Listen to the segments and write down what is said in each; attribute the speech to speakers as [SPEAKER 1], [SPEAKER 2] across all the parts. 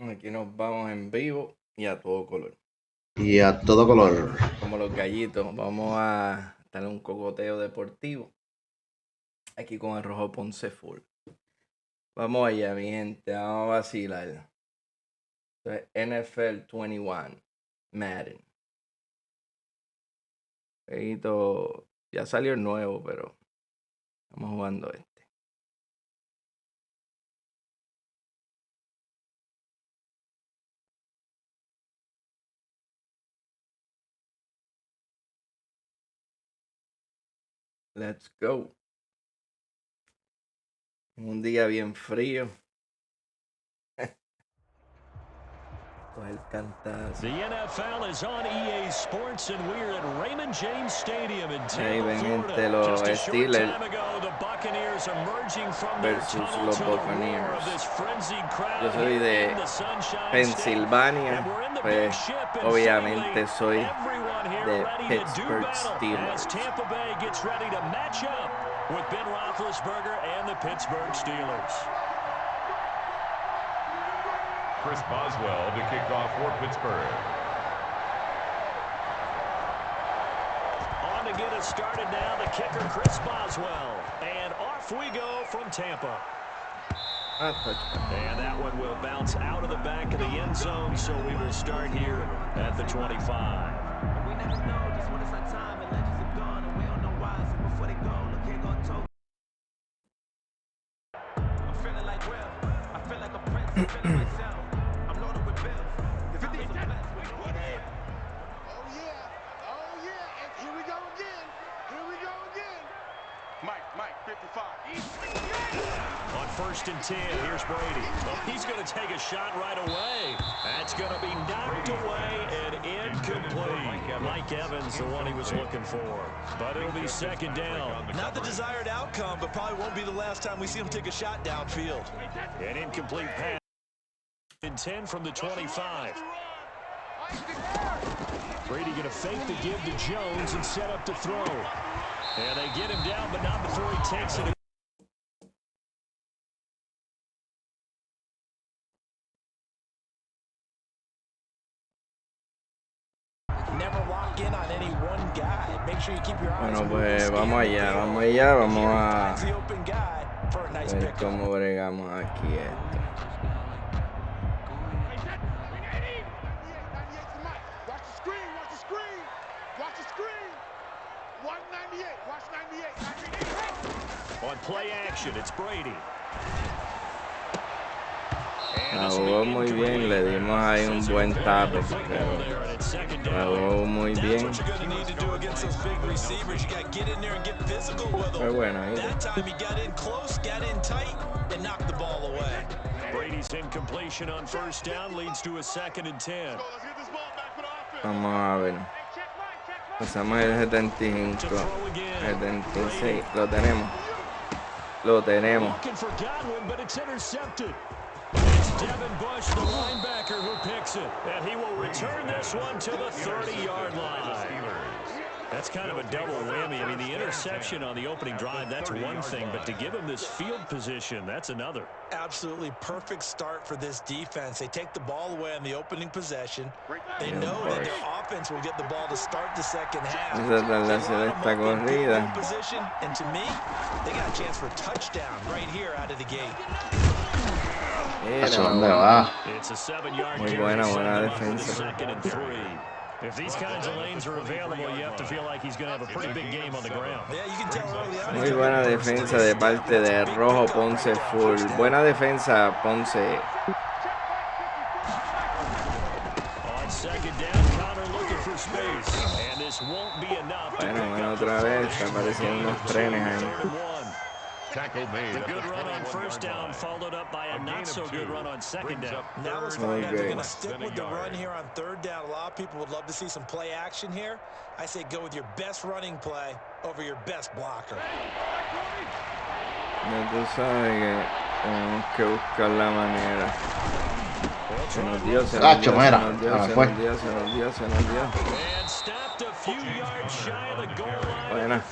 [SPEAKER 1] Aquí nos vamos en vivo y a todo color.
[SPEAKER 2] Y a todo color.
[SPEAKER 1] Como los gallitos, vamos a darle un cocoteo deportivo. Aquí con el Rojo Ponce Full. Vamos allá, mi gente, vamos a vacilar. Esto es NFL 21 Madden. Jueguito, ya salió el nuevo, pero estamos jugando este. Let's go. Un día bien frío. El cantazo.
[SPEAKER 3] The NFL is on EA Sports and we're at Raymond James Stadium in Tampa,
[SPEAKER 1] Florida.
[SPEAKER 3] Los
[SPEAKER 1] Just a short time
[SPEAKER 3] ago, the Buccaneers emerging from
[SPEAKER 1] versus los Buccaneers. Yo soy de Pensilvania, pues obviamente soy de Pittsburgh Steelers.
[SPEAKER 3] Tampa Bay gets ready to match up with Ben Roethlisberger and the Pittsburgh Steelers.
[SPEAKER 4] Chris Boswell to kick off for Pittsburgh.
[SPEAKER 3] On to get us started now, the kicker Chris Boswell. And off we go from Tampa. And that one will bounce out of the back of the end zone, so we will start here at the 25.
[SPEAKER 5] We never know just when it's our time and legends are gone and we don't know why, so before they go, look here go talk. I'm feeling like Will, I feel like a prince, I'm feeling myself.
[SPEAKER 3] On 1st and 10, here's Brady. Oh, he's going to take a shot right away. That's going to be knocked away and incomplete. Mike Evans, the one he was looking for. But it'll be second down.
[SPEAKER 6] Not the desired outcome, but probably won't be the last time we see him take a shot downfield.
[SPEAKER 3] An incomplete pass. And 10 from the 25. Brady going to fake the give to Jones and set up to throw. And they get him down, but not before he takes it.
[SPEAKER 6] Never lock in on any one guy. Make sure you keep your eyes
[SPEAKER 1] Bueno, pues vamos allá, vamos a ver cómo bregamos aquí esto.
[SPEAKER 3] On play action, it's Brady.
[SPEAKER 1] La jugó muy bien, le dimos ahí un buen tape, pero la jugó muy bien. Fue bueno ahí.
[SPEAKER 3] Brady's incompletion on 1st down leads to a 2nd and 10.
[SPEAKER 1] Vamos a ver. Pasamos el 75, 76, lo tenemos. Lo tenemos.
[SPEAKER 3] Devin Bush, the linebacker, who picks it. And he will return this one to the 30-yard line. That's kind of a double whammy. I mean, the interception on the opening drive, that's one thing. But to give him this field position, that's another.
[SPEAKER 6] Absolutely perfect start for this defense. They take the ball away on the opening possession. They know that their offense will get the ball to start the second half.
[SPEAKER 1] Esta corrida.
[SPEAKER 6] And to me, they got a chance for a touchdown right here out of the gate.
[SPEAKER 1] Muy buena defensa.
[SPEAKER 3] If these kinds of lanes are available, you have to feel like he's going to have a pretty big game on the ground.
[SPEAKER 1] Muy buena defensa de parte de Rojo Ponce Full. Buena defensa, Ponce.
[SPEAKER 3] On 2nd down, Connor looking for space. And this won't be enough.
[SPEAKER 1] Bueno, otra vez, aparecieron unos trenes ahí.
[SPEAKER 4] Tackle made.
[SPEAKER 3] The good run on 1st down followed up by a not so good run on 2nd down.
[SPEAKER 6] Now let's find out if they're going to stick with the run here on 3rd down. A lot of people would love to see some play action here. I say go with your best running play over your best blocker.
[SPEAKER 1] Ya tú sabes que tenemos que buscar la manera. Se nos dio.
[SPEAKER 2] Se nos dio.
[SPEAKER 3] And snap just a few yards shy of the goal line.
[SPEAKER 1] Buena.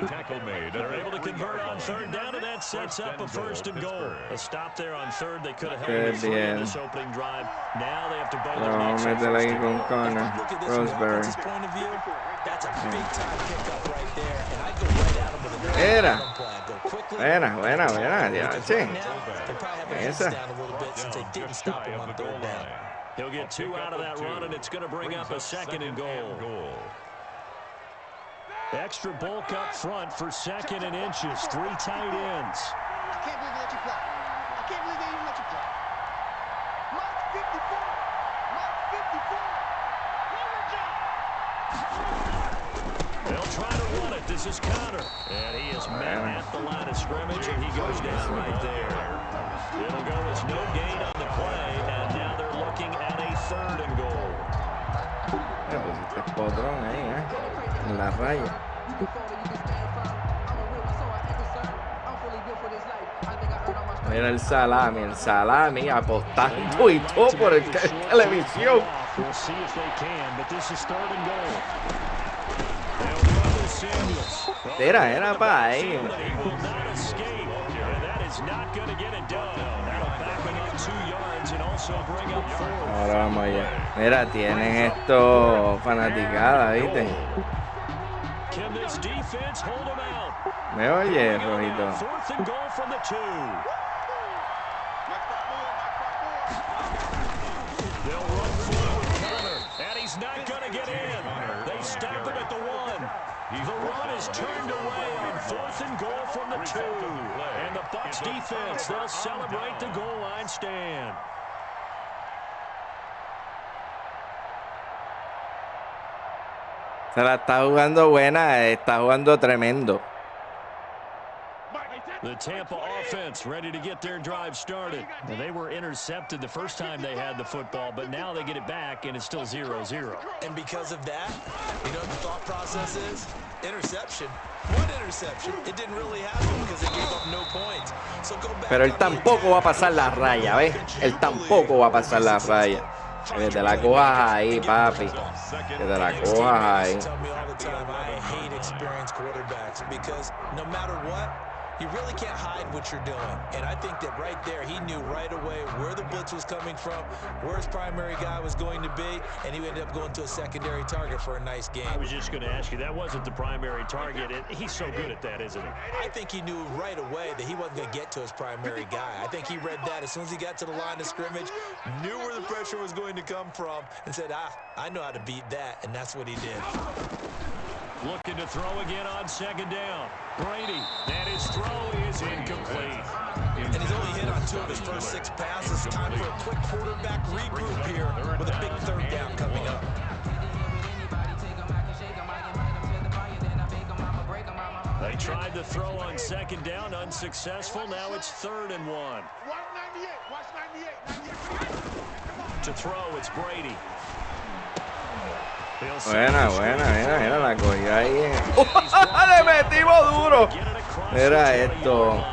[SPEAKER 4] Tackle made.
[SPEAKER 3] They're able to convert on third down, and that sets up a first and goal. A stop there on third. They could have held it free in this opening drive. Now they have to both
[SPEAKER 1] Vamos a meterle aquí con Connor. Roseberry.
[SPEAKER 6] That's a big time pickup right there, and I'd go right at him with a
[SPEAKER 1] Era.
[SPEAKER 6] plan. Go quickly.
[SPEAKER 1] Buena, diache.
[SPEAKER 6] They probably have their
[SPEAKER 1] Esa.
[SPEAKER 6] heads down a little bit since they didn't stop him on third down.
[SPEAKER 3] He'll get 2 out of that run, and it's going to bring up a second and goal. Extra bulk up front for 2nd and inches. 3 tight ends.
[SPEAKER 7] I can't believe they let you play. I can't believe they even let you play. Mark 54. Mark 54.
[SPEAKER 3] They'll try to run it. This is Connor. And he is met at the line of scrimmage, and he goes down right there. It'll go as no gain on the play, and now they're looking at a 3rd and goal.
[SPEAKER 1] Pusiste podrón ahí, en la raya. Mira el salami apostando y todo por el televisión.
[SPEAKER 3] We'll see if they can, but this is 3rd and goal. They'll run with Samuels.
[SPEAKER 1] Era para ahí.
[SPEAKER 3] He will not escape, and that is not going to get it done. That'll back him up 2 yards and also bring up 4.
[SPEAKER 1] Ahora vamos allá. Mira, tienen esto fanaticada, ¿viste?
[SPEAKER 3] Can this defense hold him out?
[SPEAKER 1] ¿Me oye, Rojito?
[SPEAKER 3] 4th and goal from the 2. They'll run forward with Connor, and he's not going to get in. They stop him at the 1. The run is turned away on 4th and goal from the 2. And the Bucs defense, they'll celebrate the goal line stand.
[SPEAKER 1] Se la está jugando buena, está jugando tremendo.
[SPEAKER 3] The Tampa offense ready to get their drive started. And they were intercepted the first time they had the football, but now they get it back, and it's still 0-0.
[SPEAKER 6] And because of that, you know what the thought process is? Interception. 1 interception. It didn't really happen because they gave up no points. So go back.
[SPEAKER 1] Pero él tampoco va a pasar la raya, ¿ves? Él tampoco va a pasar la raya. Que te la cojas ahí, papi. Que te la cojas ahí.
[SPEAKER 6] Tell me all the time, I hate experienced quarterbacks because no matter what, you really can't hide what you're doing. And I think that right there, he knew right away where the blitz was coming from, where his primary guy was going to be, and he ended up going to a secondary target for a nice game.
[SPEAKER 3] I was just going to ask you, that wasn't the primary target. He's so good at that, isn't he?
[SPEAKER 6] I think he knew right away that he wasn't going to get to his primary guy. I think he read that as soon as he got to the line of scrimmage, knew where the pressure was going to come from, and said, I know how to beat that, and that's what he did.
[SPEAKER 3] Looking to throw again on 2nd down. Brady, and his throw is incomplete.
[SPEAKER 6] And he's only hit on 2 of his first 6 passes. Time for a quick quarterback regroup here with a big 3rd down coming up.
[SPEAKER 3] They tried to throw on 2nd down, unsuccessful. Now it's 3rd and 1.
[SPEAKER 7] Watch 98. Watch 98.
[SPEAKER 3] To throw, it's Brady.
[SPEAKER 1] Buena, mira, la cogió ahí. ¡Le metimos duro! Mira esto.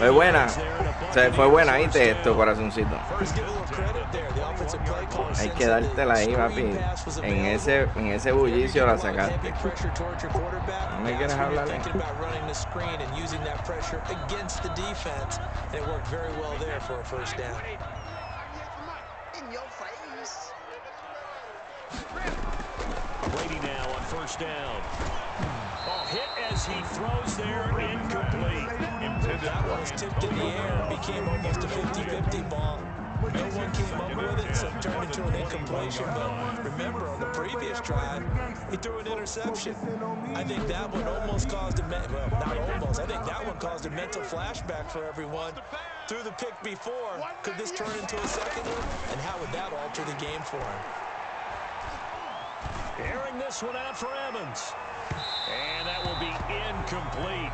[SPEAKER 1] Fue buena. Fue buena, ¿viste esto, corazoncito? Hay que dártela ahí, papi. En ese bullicio la sacaste. ¿No me quieres hablar?
[SPEAKER 7] In your face.
[SPEAKER 3] Brady now on 1st down. Oh, hit as he throws there, incomplete.
[SPEAKER 6] That one was tipped in the air and became almost a 50-50 ball. No one came up with it, so it turned into an incompletion. But remember, on the previous drive, he threw an interception. I think that one almost caused a not almost. I think that one caused a mental flashback for everyone. Threw the pick before. Could this turn into a second one? And how would that alter the game for him?
[SPEAKER 3] Airing this one out for Evans. And that will be incomplete.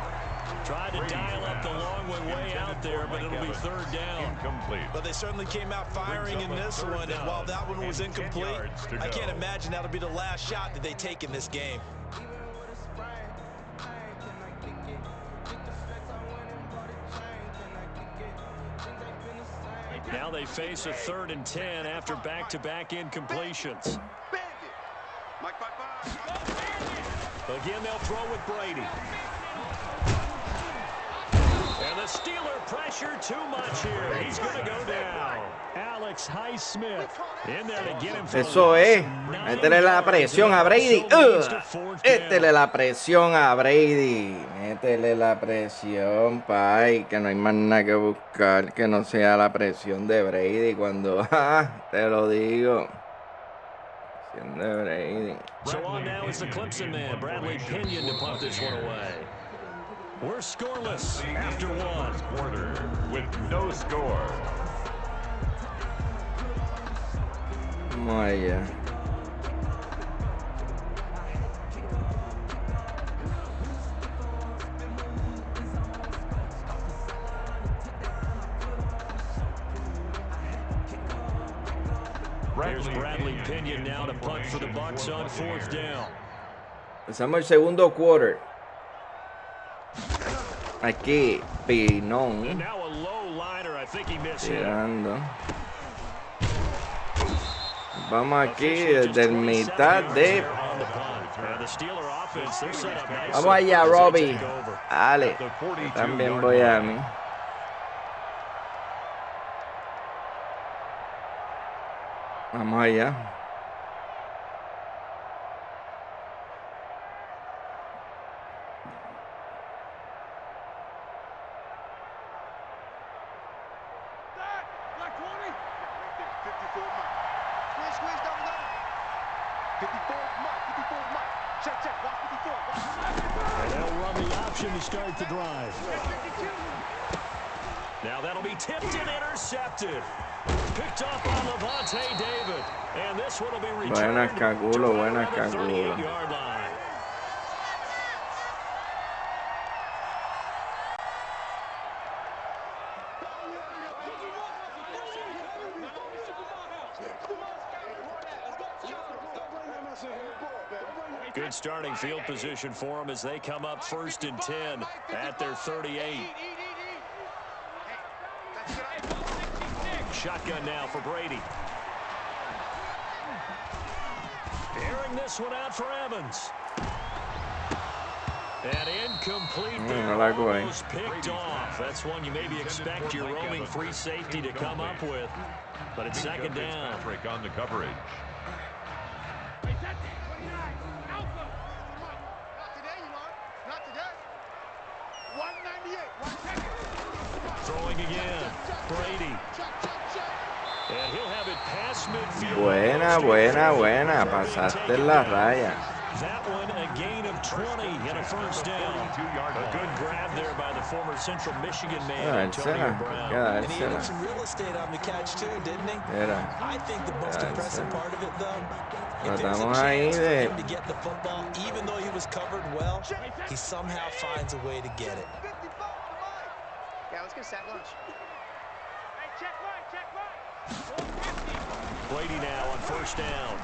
[SPEAKER 3] Tried to dial up the long one way out there, but it'll be 3rd down.
[SPEAKER 4] Incomplete.
[SPEAKER 6] But they certainly came out firing in this one, and while that one was incomplete, I can't imagine that'll be the last shot that they take in this game.
[SPEAKER 3] Now they face a 3rd and 10 after back-to-back incompletions. Again, they'll throw with Brady. And the Steeler pressure too much here. He's going to go down. Alex Highsmith in there to get him for
[SPEAKER 1] Eso es. Métele la presión a Brady. Métele la presión a Brady. Métele la presión, pay. Que no hay más nada que buscar que no sea la presión de Brady cuando... te lo digo. Presión de Brady.
[SPEAKER 3] So on now is the Clemson man, Bradley Pinion, to punt this one away. We're scoreless after one.
[SPEAKER 4] Quarter with no score.
[SPEAKER 1] Vamos allá.
[SPEAKER 3] Here's Bradley Pinion now to punt for the Bucs on 4th down.
[SPEAKER 1] Empezamos el segundo quarter. Aquí, Pinón.
[SPEAKER 3] And now a low liner. I think he missed it.
[SPEAKER 1] Tirando. Vamos aquí desde el mitad de... Vamos allá, Robbie. Dale. También voy a mí. Vamos allá.
[SPEAKER 3] And they'll run the option to start the drive. Now that'll be tipped and intercepted. Picked up on Levante David. And this one will be returned
[SPEAKER 1] Buenas, Cagulo, buenas,
[SPEAKER 3] to the
[SPEAKER 1] Cagulo.
[SPEAKER 3] 38-yard line. Good starting field position for them as they come up 1st and 10 at their 38. Shotgun now for Brady. Airing this one out for Evans. And incomplete there, almost picked off. That's one you maybe expect your roaming free safety to come up with. But it's 2nd down.
[SPEAKER 4] Patrick on the coverage.
[SPEAKER 3] Throwing again. Brady. And he'll have it past midfield.
[SPEAKER 1] Buena, buena, buena. Pasaste la raya.
[SPEAKER 3] That one a gain of 20 and a 1st down. A good grab there by the former Central Michigan man, Antonio Brown.
[SPEAKER 6] And he had some real estate on the catch too, didn't he? I think the most impressive part of it, though, if there's a chance for him to get the football, even though he was covered well, he somehow finds a way to get it.
[SPEAKER 7] Yeah, let's get a sack lunch. Hey, check right.
[SPEAKER 3] Brady now on 1st down.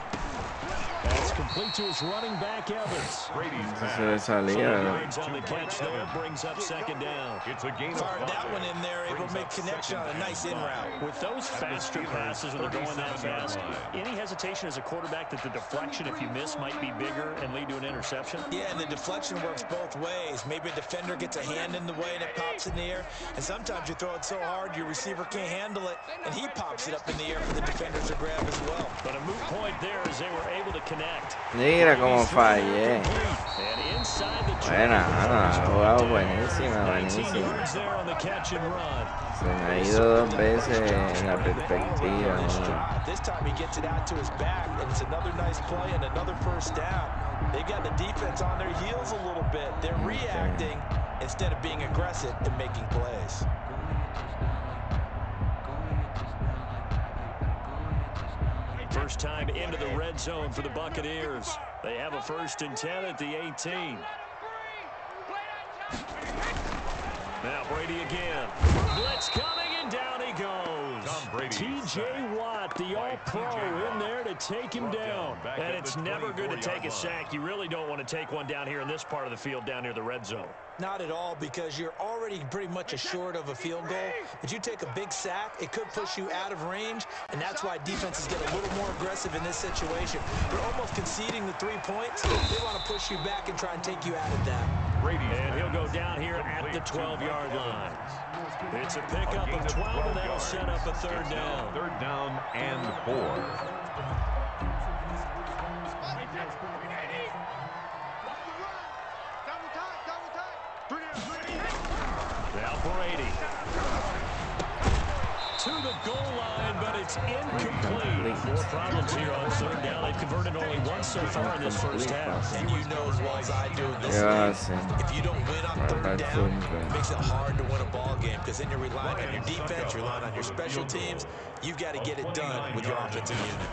[SPEAKER 3] That's complete to his running back, Evans.
[SPEAKER 1] Se le salía.
[SPEAKER 3] On the catch there, brings up 2nd down.
[SPEAKER 4] It's a gain of
[SPEAKER 6] Fired that one in there, able to make connection on a nice in route.
[SPEAKER 3] With those faster passes when they're going that fast, any hesitation as a quarterback that the deflection, if you miss, might be bigger and lead to an interception?
[SPEAKER 6] Yeah, and the deflection works both ways. Maybe a defender gets a hand in the way and it pops in the air. And sometimes you throw it so hard your receiver can't handle it, and he pops it up in the air for the defenders to grab as well.
[SPEAKER 3] But a moot point there as they were able to connect.
[SPEAKER 1] Mira cómo fallé. Buena, ha jugado buenísima, buenísima. Se me ha ido 2 veces en la perspectiva.
[SPEAKER 6] This time he gets it out to his back, and it's another nice play and another 1st down. They got the defense on their heels a little bit. They're reacting instead of being aggressive and making plays.
[SPEAKER 3] First time into the red zone for the Buccaneers. They have a 1st and 10 at the 18. Now Brady again. Blitz coming, and down he goes. T.J. Watt, the all-pro, in there to take him down. And it's never good to take a sack. You really don't want to take one down here in this part of the field, down near the red zone.
[SPEAKER 6] Not at all, because you're already pretty much assured of a field goal. But you take a big sack, it could push you out of range, and that's why defenses get a little more aggressive in this situation. They're almost conceding the 3 points. They want to push you back and try and take you out of that.
[SPEAKER 3] And he'll go down here at the 12-yard line. It's a pickup of 12, and that'll set up a third down.
[SPEAKER 4] Third down and 4.
[SPEAKER 3] Now Brady. To the goal line, but it's incomplete. More problems here on third down. They've converted only once so far in this first half.
[SPEAKER 6] And you know as well as I do in this league, if you don't win on third down, it makes it hard to win a ball game, because then you're relying on your defense, you're relying on your special teams. You've got to get it done with your offensive unit.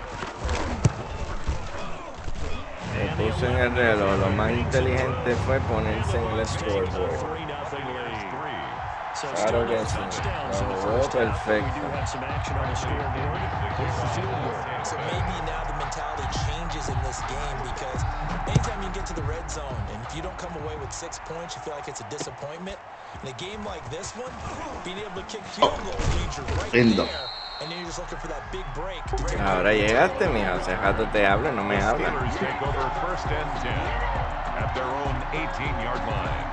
[SPEAKER 1] Puso en el reloj. Lo más inteligente fue ponerse en el scoreboard. Claro que sí. Lo jugó perfecto.
[SPEAKER 6] So maybe now the mentality changes in this game, because anytime you get to the red zone and if you don't come away with 6 points, you feel like it's a disappointment. In a game like this one, being able to kick field goals means you're right there, and then you're just looking for that big break.
[SPEAKER 1] Ahora llegaste, mija. Hace rato te hablo, no me hablas.
[SPEAKER 4] Steelers take over first and 10 at their own 18-yard line.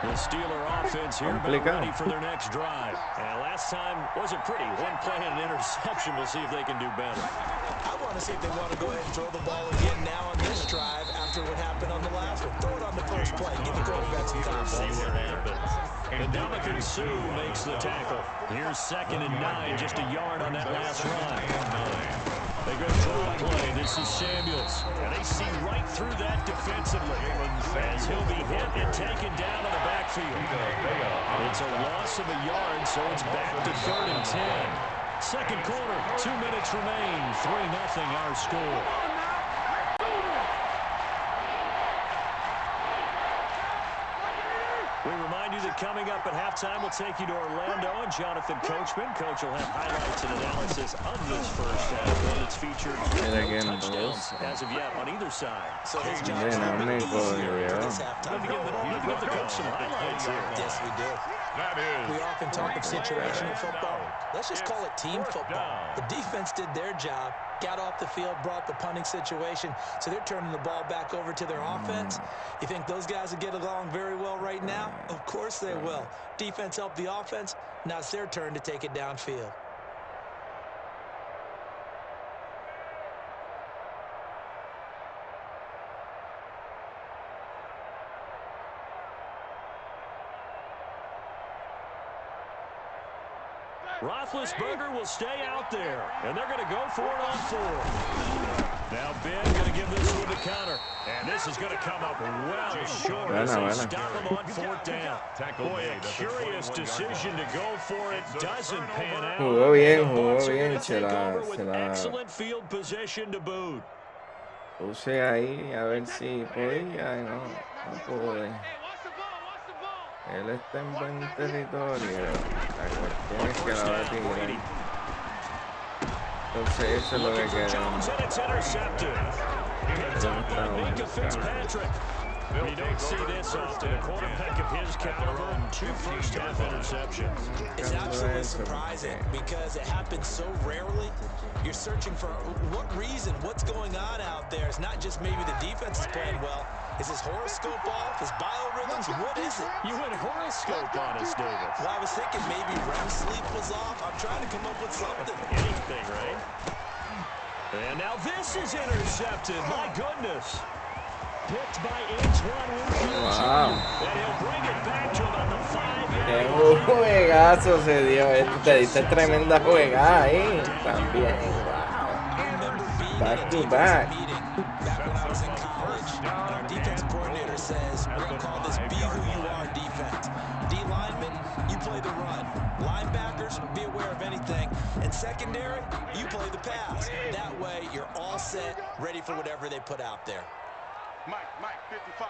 [SPEAKER 3] The Steeler offense here ready for their next drive. And last time wasn't pretty. One play and an interception. We'll see if they can do better.
[SPEAKER 6] I want to see if they want to go ahead and throw the ball again now on this drive after what happened on the last one. Throw it on the first play. Give the quarterback some time.
[SPEAKER 3] See what happens. And Dominican Sue makes the tackle. Here's 2nd and 9, just a yard on that last run. They go draw play. This is Samuels. And they see right through that defensively, as he'll be hit and taken down in the backfield. It's a loss of a yard, so it's back to 3rd and 10. Second quarter, 2 minutes remain. 3-0 our score. We remind you that coming up at halftime, we'll take you to Orlando and Jonathan Coachman. Coach will have highlights and analysis of this first half, one that's featured no touchdowns as of yet on either side.
[SPEAKER 6] So his job is a little bit easier this halftime.
[SPEAKER 3] Give the coach some highlights here.
[SPEAKER 6] Yes, we do. We often talk of situational football. Let's just call it team football. The defense did their job, got off the field, brought the punting situation, so they're turning the ball back over to their offense. You think those guys will get along very well right now? Of course they will. Defense helped the offense. Now it's their turn to take it downfield.
[SPEAKER 3] Roethlisberger will stay out there, and they're going to go for it on 4th. Now Ben going to give this one to counter, and this is going to come up well short as they stop him on 4th down. Boy, a curious decision to go for it. Doesn't pan out.
[SPEAKER 1] Jugó bien,
[SPEAKER 3] Excellent field position to boot.
[SPEAKER 1] Puse ahí a ver si podía y no pude. Él está en buen territorio. La cuestión es que la va a tirar. Entonces eso es lo que queremos.
[SPEAKER 3] You don't see this often. A quarterback of his caliber and 2 first-half interceptions.
[SPEAKER 6] It's absolutely surprising because it happens so rarely. You're searching for what reason, what's going on out there. It's not just maybe the defense is playing well. Is his horoscope off? His biorhythms? What is it?
[SPEAKER 3] You went horoscope on us, David.
[SPEAKER 6] Well, I was thinking maybe REM sleep was off. I'm trying to come up with something.
[SPEAKER 3] Anything, right? And now this is intercepted. My goodness. Picked by Antoine.
[SPEAKER 1] Wow.
[SPEAKER 3] And he'll bring it back to about the 5-yard
[SPEAKER 1] Qué
[SPEAKER 3] line.
[SPEAKER 1] juegazo se dio. Te diste tremenda jugada ahí. También. Wow. Back to back.
[SPEAKER 6] Back when I was in college, and our defensive coordinator says, we're going to call this be who you are defense. D linemen, you play the run. Linebackers, be aware of anything. And secondary, you play the pass. That way, you're all set, ready for whatever they put out there.
[SPEAKER 7] Mike, 55.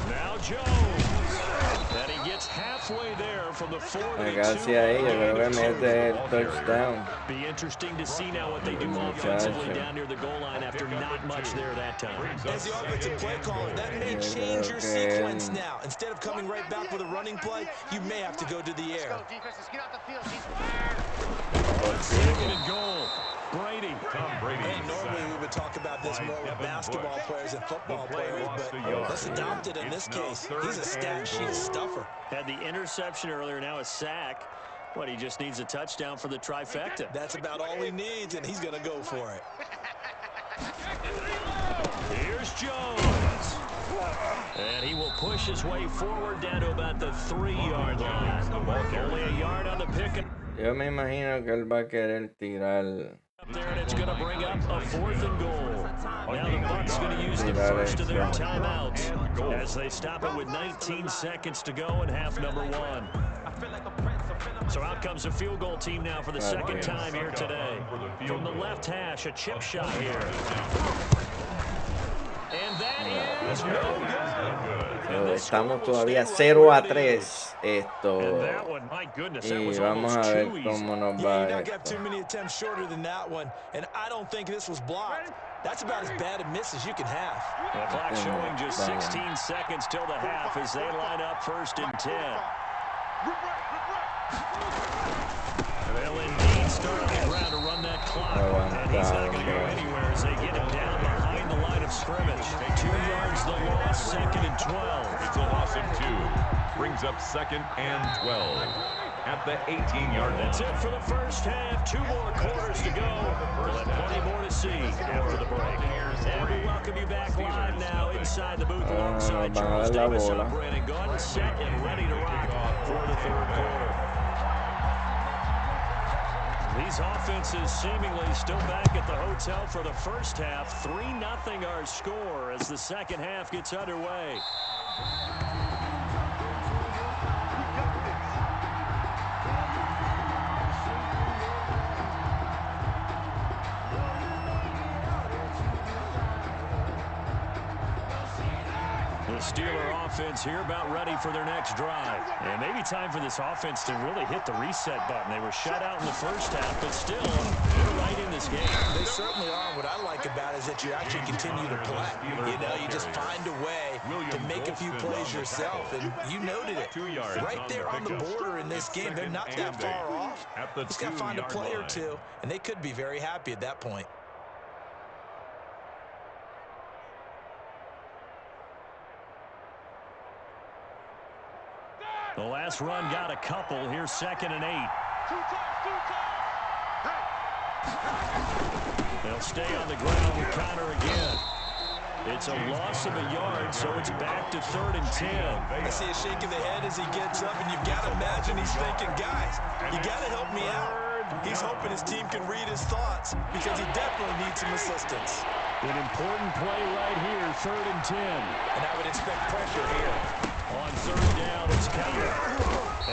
[SPEAKER 3] Now Jones. And he gets halfway there from the 40
[SPEAKER 1] Casi ahí, yo creo que mete el touchdown.
[SPEAKER 3] Be interesting to see now what they do
[SPEAKER 1] Muchacho.
[SPEAKER 3] offensively down near the goal line after not much there that time.
[SPEAKER 6] As the offensive play caller, that may
[SPEAKER 1] Yo
[SPEAKER 6] change
[SPEAKER 1] creo
[SPEAKER 6] your
[SPEAKER 1] que
[SPEAKER 6] sequence
[SPEAKER 1] él-
[SPEAKER 6] now. Instead of coming right back with a running play, you may have to go to the air.
[SPEAKER 3] Second and goal. Brady.
[SPEAKER 4] Tom Brady.
[SPEAKER 6] Hey, normally we would talk about this more with basketball players and football players, but let's adopt it in this case. He's a stat sheet stuffer.
[SPEAKER 3] Had the interception earlier, now a sack. But he just needs a touchdown for the trifecta.
[SPEAKER 6] That's about all he needs, and he's going to go for it.
[SPEAKER 3] Here's Jones. And he will push his way forward down to about the 3-yard line. Only a yard on the pick.
[SPEAKER 1] Yo me imagino que él va a querer tirar.
[SPEAKER 3] Up there, and it's going to bring up a 4th and goal. Now the Bucs going to use the first of their timeouts as they stop it with 19 seconds to go in half number 1. So out comes a field goal team now for the second time here today. From the left hash, a chip shot here. And that is no good.
[SPEAKER 1] Estamos todavía 0-3 esto.
[SPEAKER 3] And that one, my goodness, that
[SPEAKER 1] Y
[SPEAKER 3] was
[SPEAKER 1] vamos
[SPEAKER 3] almost
[SPEAKER 1] a ver
[SPEAKER 3] too easy.
[SPEAKER 1] cómo nos
[SPEAKER 6] Yeah,
[SPEAKER 1] va
[SPEAKER 6] you don't get
[SPEAKER 1] esto.
[SPEAKER 6] too many attempts shorter than that one, and I don't think this was blocked. That's about as bad a miss as you can have.
[SPEAKER 3] The clock showing just 16 seconds till the half as they line up 1st and 10. They'll indeed start on the ground to run that clock. And he's not going to go anywhere as they get him down behind the line of scrimmage. 2 yards the loss, 2nd and 12.
[SPEAKER 4] It's a loss of 2. Brings up 2nd and 12 at the 18-yard line.
[SPEAKER 3] That's it for the first half. 2 more quarters to go. We'll have plenty more to see after the break. And we welcome you back live now inside the booth alongside Charles Davis and Brandon Gordon, set and ready to rock for the 3rd quarter. These offenses seemingly still back at the hotel for the first half. 3-0 our score as the second half gets underway. The Steeler offense here about ready for their next drive. And maybe time for this offense to really hit the reset button. They were shut out in the first half, but still, they're right in this game.
[SPEAKER 6] They certainly are. What I like about it is that you actually continue to play. You know, you just find a way to make a few plays yourself, and you noted it. Right there on the border in this game, they're not that far off. Just got to find a play or two, and they could be very happy at that point.
[SPEAKER 3] The last run got a couple. Here's 2nd and 8. They'll stay on the ground with Connor again. It's a loss of a yard, so it's back to 3rd and 10.
[SPEAKER 6] I see a shake of the head as he gets up, and you've got to imagine he's thinking, guys, you got to help me out. He's hoping his team can read his thoughts because he definitely needs some assistance.
[SPEAKER 3] An important play right here, 3rd and 10.
[SPEAKER 6] And I would expect pressure here.
[SPEAKER 3] On 3rd down, it's Connor.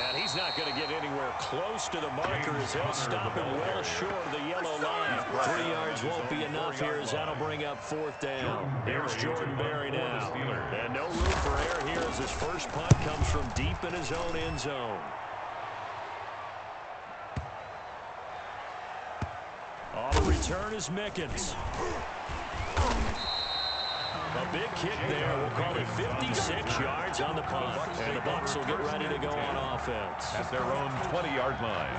[SPEAKER 3] And he's not going to get anywhere close to the marker as they'll stop him well short of the yellow line. 3 yards won't be enough here as that'll bring up 4th down. Here's Jordan Berry now. And no room for error here as his first punt comes from deep in his own end zone. On the return is Mickens. A big kick there. We'll call it 56 yards on the punt. And the Bucs will get ready to go on offense.
[SPEAKER 4] At their own 20-yard line.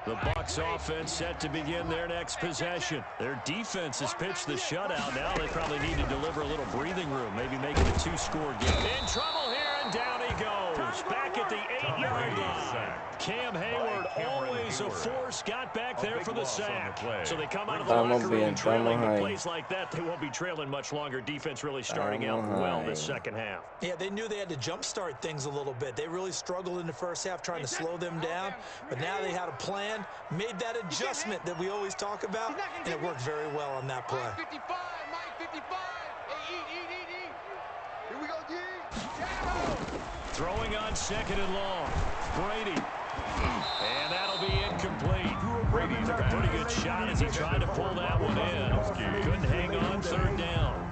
[SPEAKER 3] The Bucs offense set to begin their next possession. Their defense has pitched the shutout. Now they probably need to deliver a little breathing room, maybe make it a 2-score game. In trouble here, and down he goes. Back at the 8-yard line. Cam Hayward, always a force, got back there for the sack. So they come out of the locker room trailing. With plays like that, they won't be trailing much longer. Defense really starting out well this second half.
[SPEAKER 6] Yeah, they knew they had to jumpstart things a little bit. They really struggled in the first half trying to slow them down, but now they had a plan, made that adjustment that we always talk about, and it worked very well on that play.
[SPEAKER 7] Mike 55, Mike 55. Hey, eat. Here we go, D.
[SPEAKER 3] Throwing on 2nd and long. Brady. And good shot as he tried to pull that one in. Couldn't hang on third down.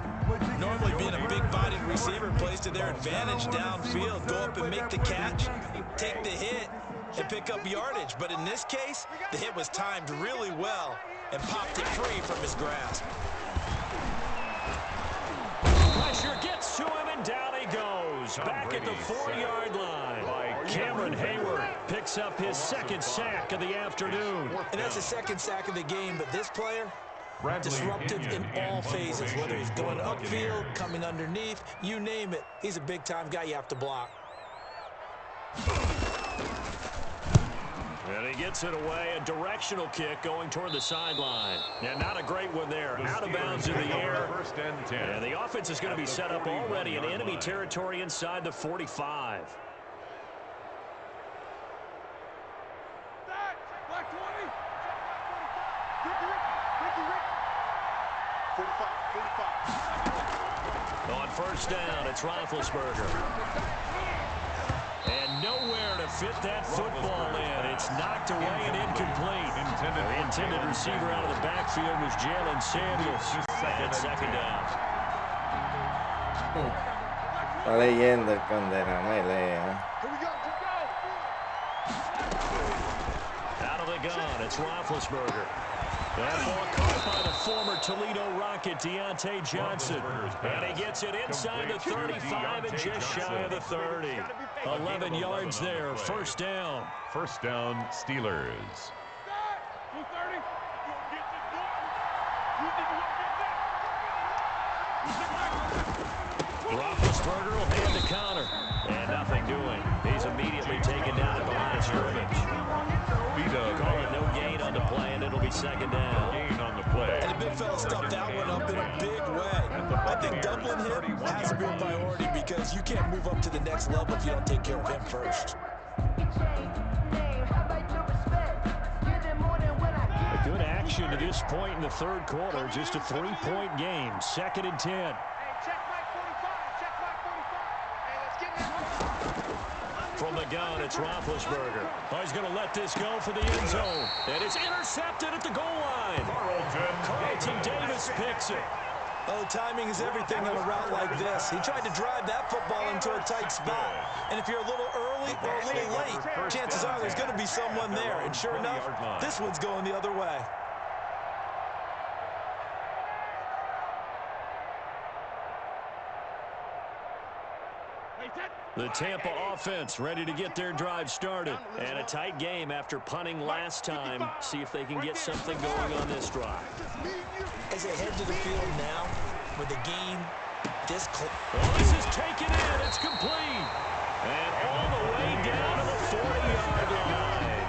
[SPEAKER 6] Normally being a big-bodied receiver plays to their advantage downfield. Go up and make the catch, take the hit, and pick up yardage. But in this case, the hit was timed really well and popped it free from his grasp.
[SPEAKER 3] Pressure gets to him, and down he goes. Back at the 4-yard line. Cameron Hayward picks up his second sack of the afternoon.
[SPEAKER 6] And that's the second sack of the game, but this player, disruptive in all phases, whether he's going upfield, coming underneath, you name it. He's a big-time guy you have to block.
[SPEAKER 3] And he gets it away, a directional kick going toward the sideline. And not a great one there. Out of bounds in the air. And the offense is going to be set up already in enemy territory inside the 45. On first down, it's Roethlisberger. And nowhere to fit that football in. It's knocked away and incomplete. The intended receiver out of the backfield was Jael Samuels. And second down.
[SPEAKER 1] Está leyendo el condena, me lee,
[SPEAKER 3] Out of the gun, it's Roethlisberger. That ball caught by the former Toledo Rocket, Deontay Johnson. And he gets it inside the 35 and just shy of the 30. 11 yards there, first down.
[SPEAKER 4] First down, Steelers.
[SPEAKER 3] Roethlisberger will hand the counter. And nothing doing. He's immediately taken down at the line of scrimmage. Call it no gain on the play, and it'll be second down.
[SPEAKER 4] Gain on the play.
[SPEAKER 6] And the big fella stuffed that one up in a big way. I think doubling him has to be a priority because you can't move up to the next level if you don't take care of him first.
[SPEAKER 3] A good action to this point in the third quarter. Just a 3-point game. Second and 10. From the gun, it's Roethlisberger. Oh, he's going to let this go for the end zone. And it's intercepted at the goal line. Carlton Davis picks it.
[SPEAKER 6] Oh, timing is everything on a route like this. He tried to drive that football into a tight spot. And if you're a little early or a little late, chances are there's going to be someone there. And sure enough, this one's going the other way.
[SPEAKER 3] The Tampa offense ready to get their drive started. And a tight game after punting last time. See if they can get something going on this drive.
[SPEAKER 6] As they head to the field now, with the game this close.
[SPEAKER 3] Well, this is taken in. It's complete. And all the way down to the 40-yard line.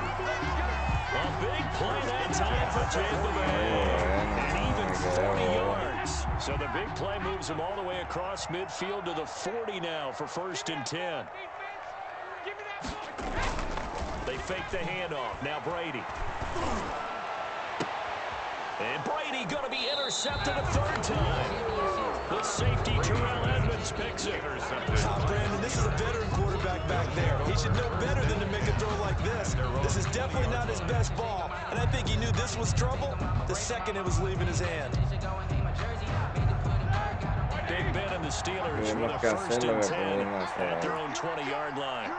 [SPEAKER 3] A big play that time for Tampa Bay. And even 40 yards. So the big play moves him all the way across midfield to the 40 now for first and 10. They fake the handoff. Now Brady. And Brady going to be intercepted a third time. The safety, Terrell Edmonds, picks it.
[SPEAKER 6] Brandon, this is a veteran quarterback back there. He should know better than to make a throw like this. This is definitely not his best ball. And I think he knew this was trouble the second it was leaving his hand.
[SPEAKER 3] Big Ben and the Steelers with a first and 10 at their own 20-yard line.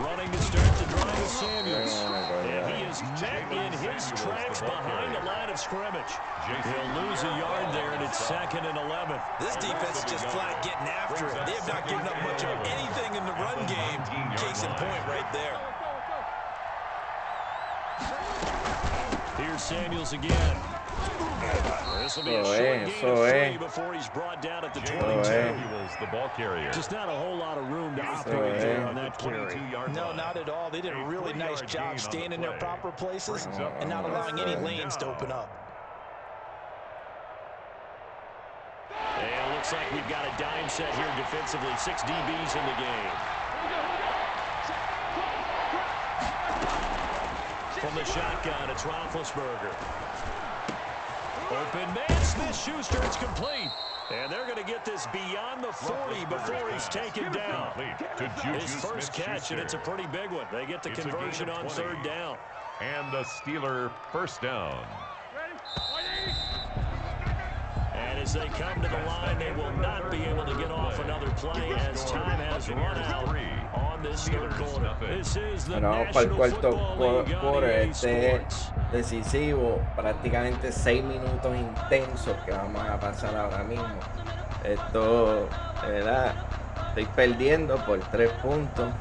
[SPEAKER 3] Running to start the drive with Samuels. And he is met in his tracks behind the line of scrimmage. He'll lose a yard there, and it's second and 11.
[SPEAKER 6] This defense is just flat getting after it. They have not given up much of anything in the run game. Case in point right there.
[SPEAKER 3] Here's Samuels again. This will be a short gain of 3 before he's brought down at the 22.
[SPEAKER 4] The ball carrier.
[SPEAKER 3] Just not a whole lot of room to operate there on that carry.
[SPEAKER 6] No, not at all. They did a really nice job staying in their proper places and not allowing any lanes to open up.
[SPEAKER 3] And it looks like we've got a dime set here defensively. 6 DBs in the game. From the shotgun, it's Roethlisberger. Open man, Smith-Schuster, it's complete. And they're going to get this beyond the 40 before he's taken down. His first catch, and it's a pretty big one. They get the conversion on third down.
[SPEAKER 4] And the Steeler first down.
[SPEAKER 3] And as they come to the line, they will not be able to get off another play as time has run out on this third quarter. This is the
[SPEAKER 1] Bueno, vamos para el
[SPEAKER 3] National
[SPEAKER 1] cuarto
[SPEAKER 3] Football League on
[SPEAKER 1] quarter.
[SPEAKER 3] EA
[SPEAKER 1] Este es
[SPEAKER 3] Sports.
[SPEAKER 1] decisivo, prácticamente 6 minutos intensos que vamos a pasar ahora mismo. Esto, de verdad, estoy perdiendo por 3 puntos.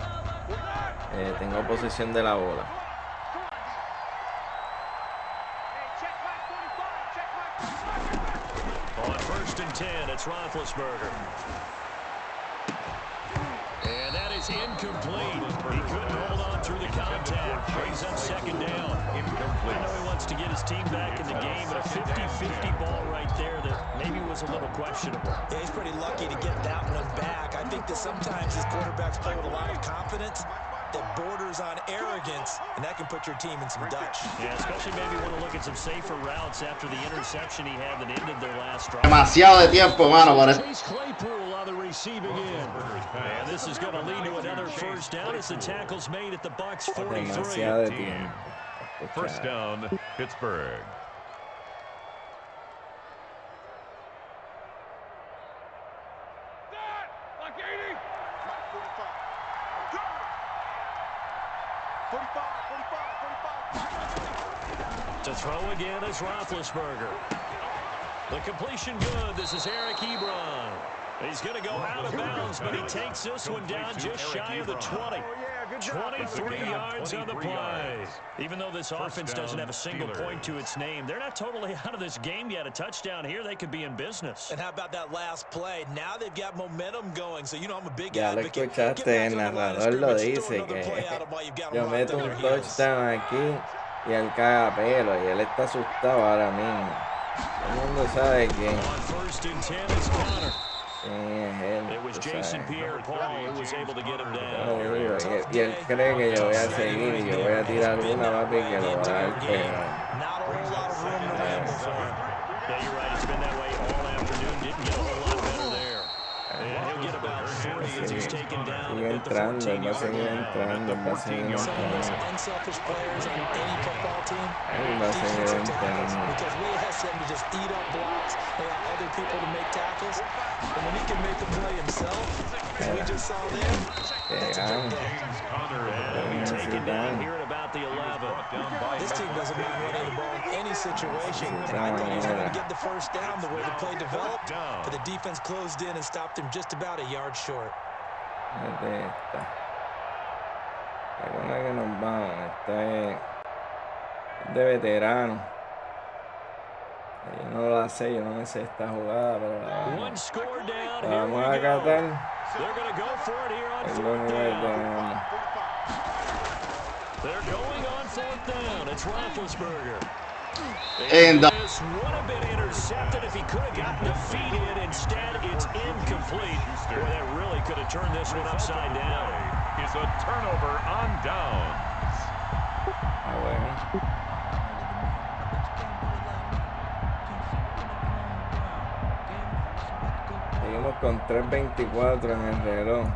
[SPEAKER 1] Tengo posesión de la bola.
[SPEAKER 3] On 1st and 10, it's Roethlisberger. And that is incomplete. He couldn't hold on through the contact. Brings up second down. I know he wants to get his team back in the game, but a 50-50 ball right there that maybe was a little questionable.
[SPEAKER 6] Yeah, he's pretty lucky to get that one back. I think that sometimes these quarterbacks play with a lot of confidence that borders on arrogance, and that can put your team in some Dutch.
[SPEAKER 3] Yeah, especially maybe want to look at some safer routes after the interception he had that ended their last drive.
[SPEAKER 2] Demasiado de tiempo, mano, para
[SPEAKER 3] Chase Claypool on the receiving end. And this is going to lead to another first down as the tackle's made at the Bucs 43.
[SPEAKER 1] Demasiado de tiempo.
[SPEAKER 4] First down, Pittsburgh.
[SPEAKER 3] To throw again is Roethlisberger. The completion good. This is Eric Ebron. He's going to go out of bounds, but he takes this one down just shy of the 20. 23 yards on the play. Even though this offense doesn't have a single point to its name, they're not totally out of this game yet. A touchdown here, they could be in business.
[SPEAKER 6] And how about that last play? Now they've got momentum going. So, you know, I'm a big
[SPEAKER 1] Ya lo
[SPEAKER 6] advocate.
[SPEAKER 1] escuchaste, el narrador lo dice que yo meto un touchdown aquí y él caga pelo y él está asustado ahora mismo. Todo el mundo sabe quién.
[SPEAKER 3] On 1st and 10 is Connor.
[SPEAKER 1] It
[SPEAKER 3] was Jason Pierre-Paul who was able to get him down.
[SPEAKER 1] Y él cree que yo voy a seguir y yo voy a tirar una, papi, que lo va a dar pegado.
[SPEAKER 3] Yeah, you're right. It's been that way all afternoon. Didn't get a whole lot better there. And he'll get about 40 as he's taken down
[SPEAKER 1] Sigue
[SPEAKER 3] at the
[SPEAKER 1] entrando,
[SPEAKER 3] 14
[SPEAKER 1] va a seguir
[SPEAKER 3] yard
[SPEAKER 1] entrando, va a seguir
[SPEAKER 6] Some of the most
[SPEAKER 1] entrando.
[SPEAKER 6] unselfish players on any football team.
[SPEAKER 1] Él va a seguir
[SPEAKER 6] Defensive tackles,
[SPEAKER 1] entrando.
[SPEAKER 6] because we ask them to just eat up blocks. They allow other people to make tackles. And when he can make a play himself, as we just saw there, that's a good day.
[SPEAKER 3] And he'll be taken down here at about the 11.
[SPEAKER 6] This team doesn't mind running the ball in any situation. And I thought he was going to get the first down the way the play developed, but the defense closed in and stopped him just about a yard short.
[SPEAKER 1] Fíjate esta. La con la que nos vamos. Esta es de veterano. Yo no la sé, yo no me sé esta jugada, pero
[SPEAKER 3] One score down.
[SPEAKER 1] la
[SPEAKER 3] Here
[SPEAKER 1] vamos
[SPEAKER 3] we
[SPEAKER 1] a
[SPEAKER 3] go.
[SPEAKER 1] acatar.
[SPEAKER 3] They're going to go for it here on
[SPEAKER 1] Es lo
[SPEAKER 3] 4th
[SPEAKER 1] único que
[SPEAKER 3] down.
[SPEAKER 1] tenemos.
[SPEAKER 3] They're going on 4th down. It's Roethlisberger.
[SPEAKER 2] And
[SPEAKER 3] This would have been intercepted if he could have gotten the feet in. Instead, it's incomplete. Boy, that really could have turned this one upside down.
[SPEAKER 4] Is a turnover on downs.
[SPEAKER 1] Ah, bueno. Seguimos con 3:24 en el reloj.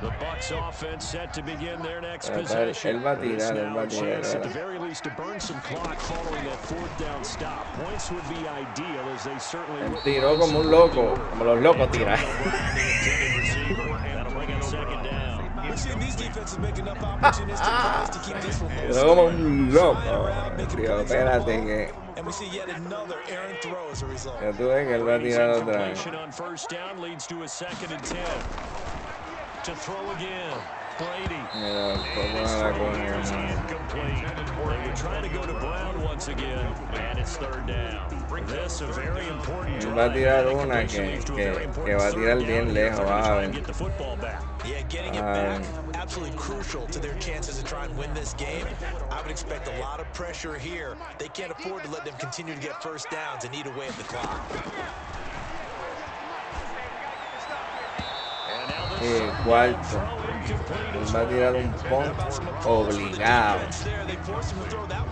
[SPEAKER 3] The Bucs offense set to begin their next
[SPEAKER 1] Él
[SPEAKER 3] possession.
[SPEAKER 1] va a tirar,
[SPEAKER 3] This
[SPEAKER 1] él
[SPEAKER 3] now
[SPEAKER 1] va
[SPEAKER 3] a
[SPEAKER 1] a tirar.
[SPEAKER 3] chance at the very least to burn some clock following that 4th down stop. Points would be ideal as they certainly
[SPEAKER 1] Él
[SPEAKER 3] would.
[SPEAKER 1] tiró como un loco, como los locos tiran.
[SPEAKER 3] That'll bring up 2nd down.
[SPEAKER 6] We've seen these defenses make enough opportunistic plays to keep this one
[SPEAKER 1] Tiró como un loco. Tío, espérate que
[SPEAKER 6] And we see yet another errant throw as a result.
[SPEAKER 1] ya tú ves que él va a tirar otra vez.
[SPEAKER 3] Incompletion on 1st down leads to a 2nd and 10. To throw again. Brady.
[SPEAKER 1] Mira, ¿cómo la coge?
[SPEAKER 3] Incomplete. They were trying to go to Brown once again, and it's 3rd down. This a very important
[SPEAKER 1] Él va a
[SPEAKER 3] drive.
[SPEAKER 1] tirar
[SPEAKER 3] The
[SPEAKER 1] una
[SPEAKER 3] completion leads to a very
[SPEAKER 1] que
[SPEAKER 3] important
[SPEAKER 1] va a tirar
[SPEAKER 3] 3rd
[SPEAKER 1] bien
[SPEAKER 3] down here.
[SPEAKER 1] lejos,
[SPEAKER 3] They're
[SPEAKER 1] vas a
[SPEAKER 3] trying to
[SPEAKER 1] ver.
[SPEAKER 3] get the football back.
[SPEAKER 6] Yeah, getting it back, absolutely crucial to their chances to try and win this game. I would expect a lot of pressure here. They can't afford to let them continue to get first downs and eat away at the clock.
[SPEAKER 3] And now the
[SPEAKER 1] Y
[SPEAKER 3] third
[SPEAKER 1] cuarto,
[SPEAKER 3] throw incomplete
[SPEAKER 1] él
[SPEAKER 3] as
[SPEAKER 1] va a tirar un punt obligado.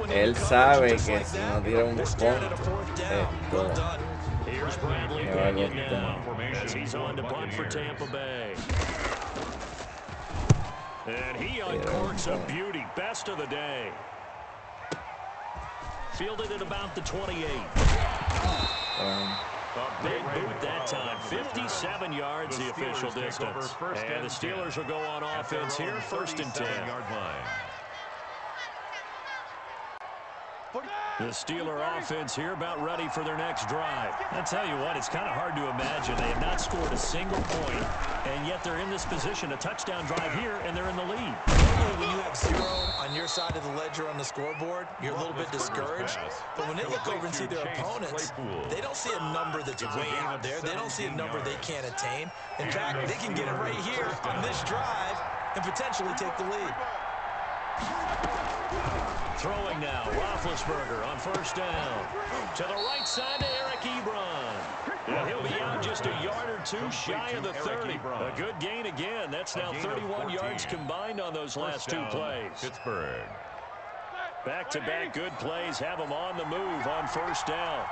[SPEAKER 1] Él sabe que si no tira un punt, esto
[SPEAKER 3] Here's Bradley
[SPEAKER 1] me va a
[SPEAKER 3] Pinion now
[SPEAKER 1] costar.
[SPEAKER 3] as he's on to punt for Tampa Bay. And he uncorks a beauty. Best of the day. Fielded at about the 28. A big boot that time. 57 yards the official distance. And the Steelers will go on offense here, 1st and 10. The Steeler offense here about ready for their next drive. I tell you what, it's kind of hard to imagine. They have not scored a single point, and yet they're in this position, a touchdown drive here, and they're in the lead.
[SPEAKER 6] When you have 0 on your side of the ledger on the scoreboard, you're a little bit discouraged. But when they look over and see their opponents, they don't see a number that's way out there. They don't see a number they can't attain. In fact, they can get it right here on this drive and potentially take the lead.
[SPEAKER 3] Throwing now, Roethlisberger on 1st down. To the right side to Eric Ebron. And he'll be out just a yard or two shy of the 30. A good gain again. That's now 31 yards combined on those last 2 plays.
[SPEAKER 4] Pittsburgh.
[SPEAKER 3] Back-to-back good plays have them on the move on 1st down.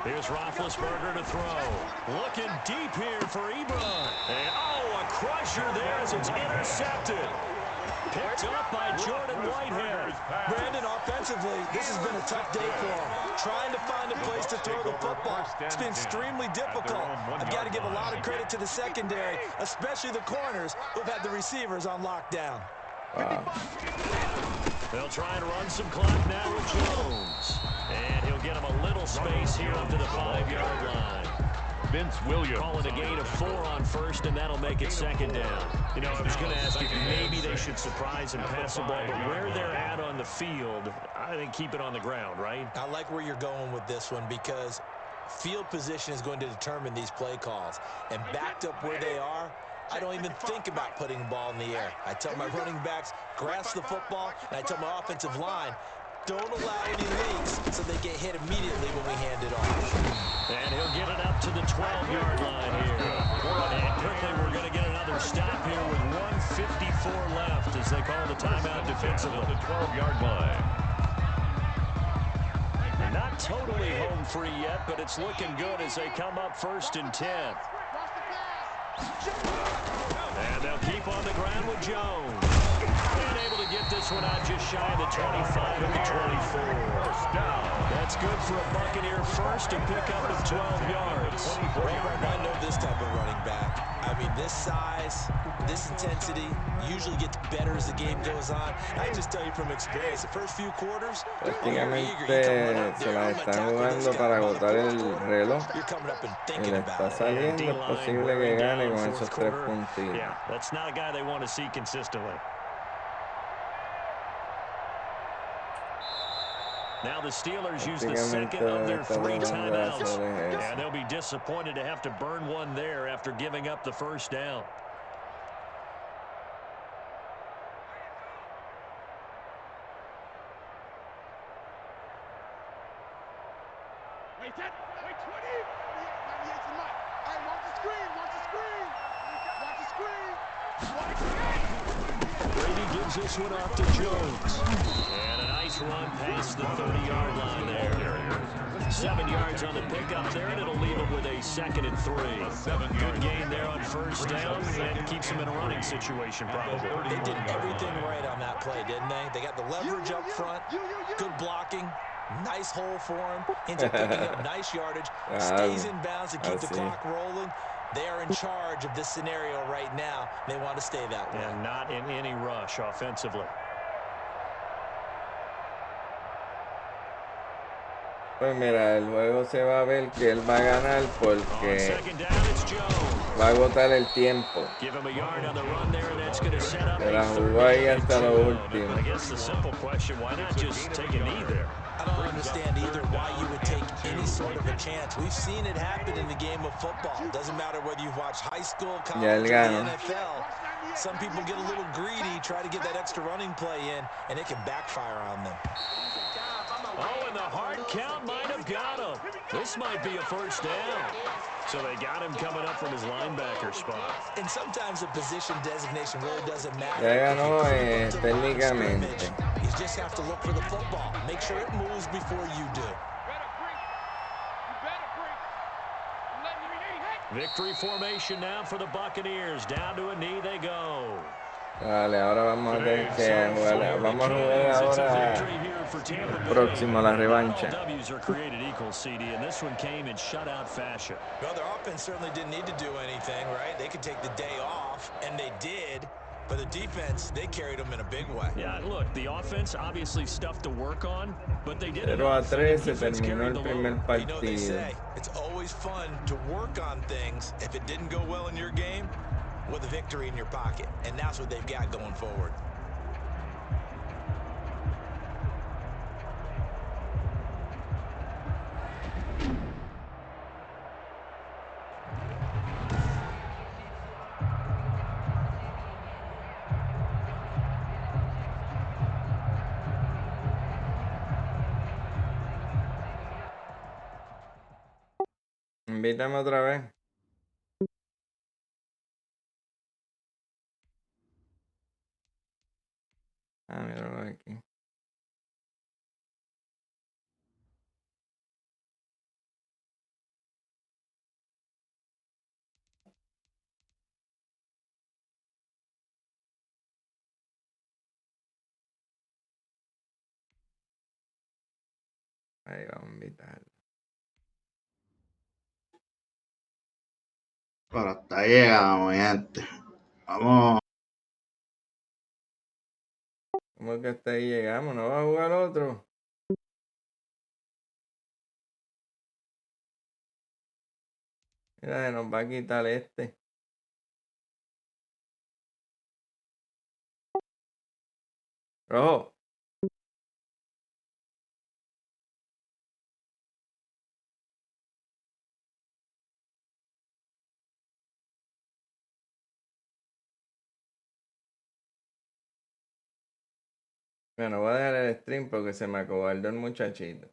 [SPEAKER 3] Here's Roethlisberger to throw. Looking deep here for Ebron. And, a crusher there as it's intercepted. Picked up by Jordan Whitehead.
[SPEAKER 6] Brandon, offensively, this has been a tough day for him. Trying to find a place to throw the football. It's been extremely difficult. I've got to give a lot of credit to the secondary, especially the corners who've had the receivers on lockdown.
[SPEAKER 3] They'll try and run some clock now with Jones. And he'll get him a little space here up to the 5-yard line.
[SPEAKER 4] Vince Williams.
[SPEAKER 3] Calling a gain of 4 on 1st, and that'll make it 2nd down. You know, I was going to ask if maybe they should surprise and pass the ball, but where they're at on the field, I think keep it on the ground, right?
[SPEAKER 6] I like where you're going with this one because field position is going to determine these play calls. And backed up where they are, I don't even think about putting the ball in the air. I tell my running backs, grasp the football, and I tell my offensive line, don't allow any leaks so they get hit immediately when we hand it off.
[SPEAKER 3] And he'll get it up to the 12-yard line here. And quickly we're going to get another stop here with 1:54 left as they call the timeout defensively.
[SPEAKER 4] The 12-yard line.
[SPEAKER 3] Not totally home free yet, but it's looking good as they come up 1st and 10. And they'll keep on the ground with Jones. And able to get this one out just shy of the 25 and the 24. That's good for a Buccaneer first and pick up of 12 yards.
[SPEAKER 6] I know this type of running back. I mean, this size, this intensity usually gets better as the game goes on. I just tell you from experience, the first few quarters,
[SPEAKER 1] prácticamente se la están jugando para agotar el reloj y le está saliendo. Es posible que gane con esos 3 puntitos.
[SPEAKER 3] Yeah, that's not a guy they want to see consistently. Now the Steelers use the second of their 3 timeouts, and they'll be disappointed to have to burn one there after giving up the 1st down.
[SPEAKER 7] Wait, 20. Hey, watch the screen.
[SPEAKER 3] Brady gives this one off to Jones. And a nice run past the 30-yard line there. 7 yards on the pickup there, and it'll leave him with a 2nd and 3. Good gain there on 1st down, and keeps him in a running situation probably.
[SPEAKER 6] They did everything right on that play, didn't they? They got the leverage up front, good blocking, nice hole for him, ends up picking up nice yardage, stays in bounds to keep the clock rolling. They are in charge of this scenario right now. They want to stay that way.
[SPEAKER 3] And not in any rush offensively.
[SPEAKER 1] Pues mira, el juego se va a ver que él va a ganar porque va a agotar el tiempo. Se la jugó ahí hasta lo último.
[SPEAKER 6] I don't understand either why you would take any sort of a chance. We've seen it happen in the game of football. It doesn't matter whether you've watched high school, college, or the NFL. Some people get a little greedy, try to get that extra running play in, and it can backfire on them.
[SPEAKER 3] Oh, and the hard count might have got him. This might be a 1st down. So they got him coming up from his linebacker spot.
[SPEAKER 6] And sometimes the position designation really doesn't matter.
[SPEAKER 1] Ya ganó técnicamente.
[SPEAKER 6] You just have to look for the football. Make sure it moves before you do.
[SPEAKER 3] Victory formation now for the Buccaneers. Down to a knee they go.
[SPEAKER 1] Dale, ahora vamos a tener que jugar. Vamos a jugar ahora el próximo, la revancha.
[SPEAKER 6] Well, their offense certainly didn't need to do anything, right? They could take the day off, and they did. But the defense, they carried them in a big way.
[SPEAKER 3] Yeah, look, the offense, obviously stuff to work on, but they did
[SPEAKER 1] 0-3 se terminó el primer
[SPEAKER 6] You know what they
[SPEAKER 1] partido.
[SPEAKER 6] say, it's always fun to work on things if it didn't go well in your game with a victory in your pocket. And that's what they've got going forward.
[SPEAKER 1] Invítame otra vez. Ah, míralo aquí. Ahí vamos a invitarlo.
[SPEAKER 2] Pero hasta ahí llegamos, mi gente. Vamos.
[SPEAKER 1] ¿Cómo que hasta ahí llegamos? ¿No va a jugar otro? Mira, se nos va a quitar este. Rojo. Bueno, voy a dejar el stream porque se me acobardó el muchachito.